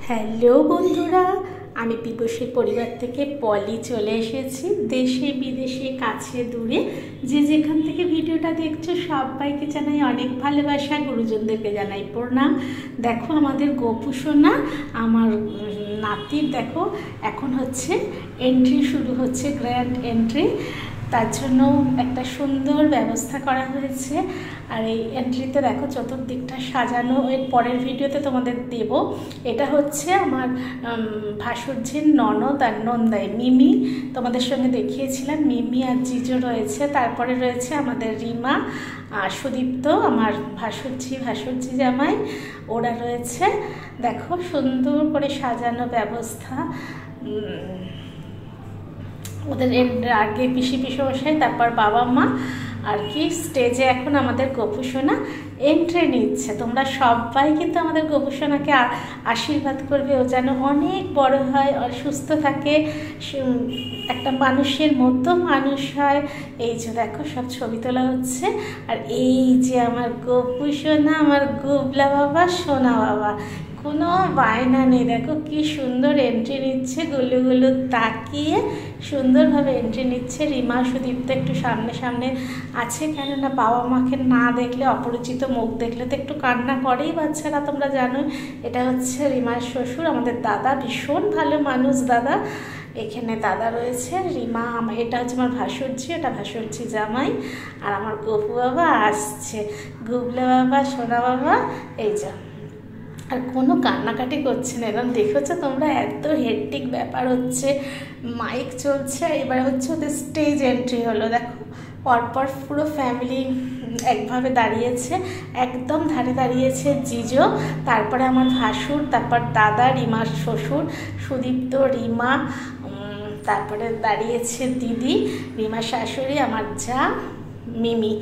Hello বন্ধুরা, আমি পিপসীর পরিবার থেকে পলি চলে এসেছি। দেশে বিদেশে কাছে দূরে যে যেখান থেকে ভিডিওটা দেখছো সবাইকে জানাই অনেক ভালোবাসা, গুরুজনদেরকে জানাই প্রণাম। দেখো আমাদের গোপু সোনা, আমার নাতির দেখো এখন হচ্ছে এন্ট্রি শুরু হচ্ছে, গ্র্যান্ড এন্ট্রি। তার জন্য একটা সুন্দর ব্যবস্থা করা হয়েছে। আর এই এন্ট্রিতে দেখো চতুর্দিকটা সাজানো, এর পরের ভিডিওতে তোমাদের দেব। এটা হচ্ছে আমার ভাসুরঝির ননদ আর নন্দাই মিমি, তোমাদের সঙ্গে দেখিয়েছিলাম। মিমি আর জিজো রয়েছে, তারপরে রয়েছে আমাদের রিমা আর সুদীপ্ত, আমার ভাসুরঝি জামাই, ওরা রয়েছে। দেখো সুন্দর করে সাজানো ব্যবস্থা। ওদের আগে পিসি মশাই, তারপর বাবা মা আর কি স্টেজে এখন আমাদের গোপু সোনা এন্ট্রি নিচ্ছে। তোমরা সবাই কিন্তু আমাদের গোপু সোনাকে আশীর্বাদ করবে, ও যেন অনেক বড় হয় আর সুস্থ থাকে, একটা মানুষের মতো মানুষ হয়। এই যে দেখো সব ছবি তোলা হচ্ছে। আর এই যে আমার গোপু সোনা, আমার গুবলা বাবা, সোনা বাবা, কোনো বায়না নেই। দেখো কি সুন্দর এন্ট্রি নিচ্ছে, গুলো তাকিয়ে সুন্দরভাবে এন্ট্রি নিচ্ছে। রিমা সুদীপ্ত একটু সামনে সামনে আছে, কেননা বাবা মাকে না দেখলে, অপরিচিত মুখ দেখলে তো একটু কান্না করেই বাচ্চারা, তোমরা জানো। এটা হচ্ছে রিমার শ্বশুর, আমাদের দাদা, ভীষণ ভালো মানুষ দাদা। এখানে দাদা রয়েছে, রিমা, এটা হচ্ছে আমার ভাসুরঝি, এটা ভাসুরঝি জামাই। আর আমার গপু বাবা আসছে, গুবলা বাবা, সোনা বাবা, এই যা। আর কোনো কান্নাকাটি করছে না, এরকম দেখেছো তোমরা, এত হেক্টিক ব্যাপার হচ্ছে। মাইক চলছে, এবার হচ্ছে ওদের স্টেজ এন্ট্রি হলো। দেখো পরপর পুরো ফ্যামিলি একভাবে দাঁড়িয়েছে, একদম ধারে দাঁড়িয়েছে জিজো, তারপরে আমার ভাসুর, তারপর দাদা, রিমার শ্বশুর সুদীপ্ত, রিমা, তারপরে দাঁড়িয়েছে দিদি, রিমার শাশুড়ি, আমার যা মিমি,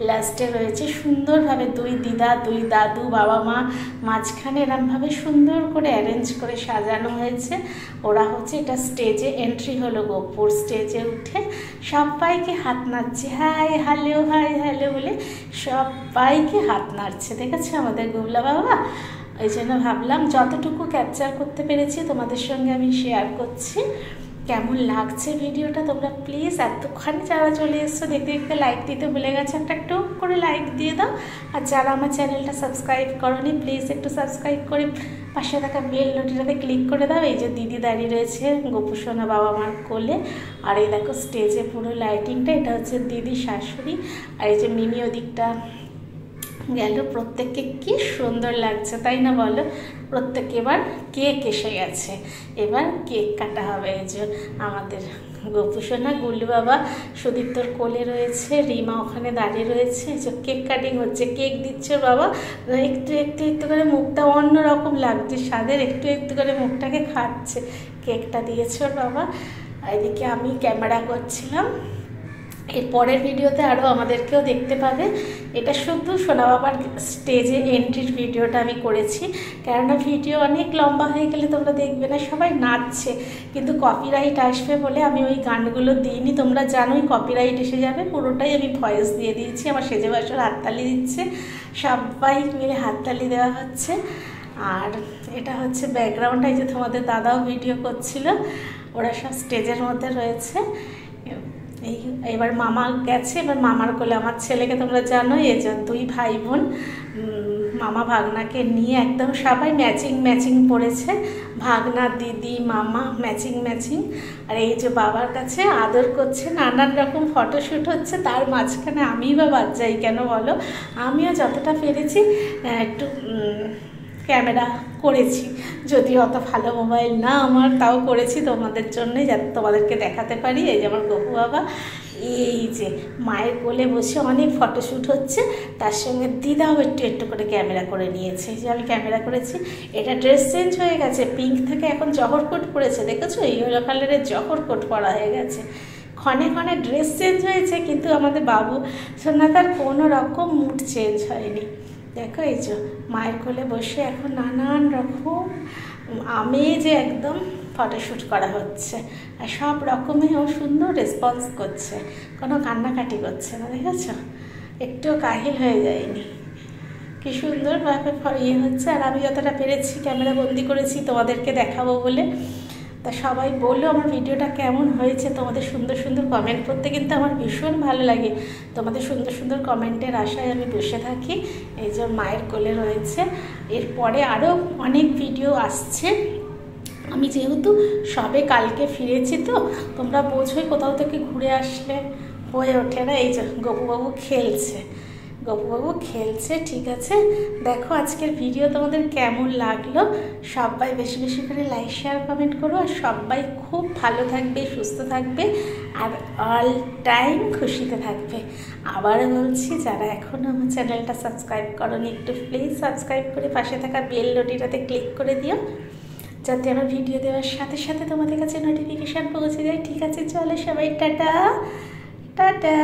লাস্টে রয়েছে সুন্দরভাবে দুই দিদা, দুই দাদু, বাবা মা, মাঝখানে এরমভাবে সুন্দর করে অ্যারেঞ্জ করে সাজানো হয়েছে। ওরা হচ্ছে, এটা স্টেজে এন্ট্রি হলো, গোপুর স্টেজে উঠে সবাইকে হাত নাড়ছে, হাই হ্যালো, হাই হ্যালো বলে সবাইকে হাত নাড়ছে। দেখেছো আমাদের গুবলা বাবা? ওই জন্য ভাবলাম যতটুকু ক্যাপচার করতে পেরেছি তোমাদের সঙ্গে আমি শেয়ার করছি। কেমন লাগছে ভিডিওটা তোমরা প্লিজ, এতক্ষণ যারা চলে এসছো দেখতে দেখতে লাইক দিতে ভুলে গেছে, একটু করে লাইক দিয়ে দাও। আর যারা আমার চ্যানেলটা সাবস্ক্রাইব করোনি প্লিজ একটু সাবস্ক্রাইব করে পাশে থাকা বেল নোটিটাতে ক্লিক করে দাও। এই যে দিদি দাঁড়িয়ে রয়েছে গোপু সোনা বাবা মার কোলে। আর এই দেখো স্টেজে পুরো লাইটিংটা, এটা হচ্ছে দিদি শাশুড়ি। আর এই যে মিমি ওদিকটা গেল। প্রত্যেককে কি সুন্দর লাগছে, তাই না বলো? প্রত্যেকে এবার কেক এসে গেছে, এবার কেক কাটা হবে। এই যে আমাদের গোপু সোনা, গুল্লু বাবা সুদীপ্তর কোলে রয়েছে, রিমা ওখানে দাঁড়িয়ে রয়েছে। যে কেক কাটিং হচ্ছে, কেক দিচ্ছে বাবা, একটু একটু একটু করে মুখটা অন্যরকম লাগছে স্বাদের, একটু একটু করে মুখটাকে খাচ্ছে। কেকটা দিয়েছে ওর বাবা। এদিকে আমি ক্যামেরা করছিলাম। এর পরের ভিডিওতে আরও আমাদেরকেও দেখতে পাবে। এটা শুধু সোনা বাবার স্টেজে এন্ট্রির ভিডিওটা আমি করেছি, কেননা ভিডিও অনেক লম্বা হয়ে গেলে তোমরা দেখবে না, সবাই নাচছে, কিন্তু কপিরাইট আসবে বলে আমি ওই গানগুলো দিইনি। তোমরা জানোই কপিরাইট এসে যাবে, পুরোটাই আমি ভয়েস দিয়ে দিয়েছি। আমার সেজে বাসর হাততালি দিচ্ছে, সবাই মিলে হাততালি দেওয়া হচ্ছে। আর এটা হচ্ছে ব্যাকগ্রাউন্ড, এই যে তোমাদের দাদাও ভিডিও করছিল, ওরা সব স্টেজের মধ্যে রয়েছে। এবার মামা গেছে, এবার মামার কোলে আমার ছেলেকে, তোমরা জানো এই যে দুই ভাই বোন, মামা ভাগনাকে নিয়ে একদম সবাই ম্যাচিং পড়েছে, ভাগনা, দিদি, মামা ম্যাচিং। আর এই যে বাবার কাছে আদর করছে, নানান রকম ফটোশ্যুট হচ্ছে। তার মাঝখানে আমি বা বাদ যাই কেন বলো? আমিও যতটা পেরেছি একটু ক্যামেরা করেছি, যদিও অত ভালো মোবাইল না আমার, তাও করেছি তোমাদের জন্যই, যাতে তোমাদেরকে দেখাতে পারি। এই যে আমার গপু বাবা, এই যে মায়ের কোলে বসে অনেক ফটোশ্যুট হচ্ছে, তার সঙ্গে দিদাও একটু করে ক্যামেরা করে নিয়েছে। যে আমি ক্যামেরা করেছি। এটা ড্রেস চেঞ্জ হয়ে গেছে, পিঙ্ক থেকে এখন জহর কোট পরেছে, দেখেছো? ইয়েলো কালারের জহর কোট পরা হয়ে গেছে। ক্ষণে ক্ষণে ড্রেস চেঞ্জ হয়েছে, কিন্তু আমাদের বাবু সোনা তার কোনো রকম মুড চেঞ্জ হয়নি। দেখো এই যে মায়ের কোলে বসে এখন নানান রকম আমেজে একদম ফটোশ্যুট করা হচ্ছে। আর সব রকমেও সুন্দর রেসপন্স করছে, কোনো কান্নাকাটি করছে না, দেখেছ? একটুও কাহিল হয়ে যায়নি। কি সুন্দরভাবে ইয়ে হচ্ছে। আর আমি যতটা পেরেছি ক্যামেরা বন্দি করেছি তোমাদেরকে দেখাবো বলে। তা সবাই বললো আমার ভিডিওটা কেমন হয়েছে, তোমাদের সুন্দর সুন্দর কমেন্ট করতে কিন্তু আমার ভীষণ ভালো লাগে। তোমাদের সুন্দর সুন্দর কমেন্টের আশায় আমি বসে থাকি। এই যে মায়ের কোলে রয়েছে, এরপরে আরও অনেক ভিডিও আসছে। আমি যেহেতু সবে কালকে ফিরেছি, তো তোমরা বোঝোই কোথাও থেকে ঘুরে আসলে হয়ে ওঠে না। এই যে গপুবাবু খেলছে, গপুবাবু খেলছে। ঠিক আছে, দেখো আজকের ভিডিও তোমাদের কেমন লাগলো। সবাই বেশি বেশি করে লাইক শেয়ার কমেন্ট করো। আর সবাই খুব ভালো থাকবে, সুস্থ থাকবে, আর অল টাইম খুশিতে থাকবে। আবারও বলছি, যারা এখনও আমার চ্যানেলটা সাবস্ক্রাইব করোনি, একটু প্লিজ সাবস্ক্রাইব করে পাশে থাকা বেল নোটিটাতে ক্লিক করে দিও, যাতে আমার ভিডিও দেওয়ার সাথে সাথে তোমাদের কাছে নোটিফিকেশান পৌঁছে যায়। ঠিক আছে, চলো সবাই টাটা টাটা।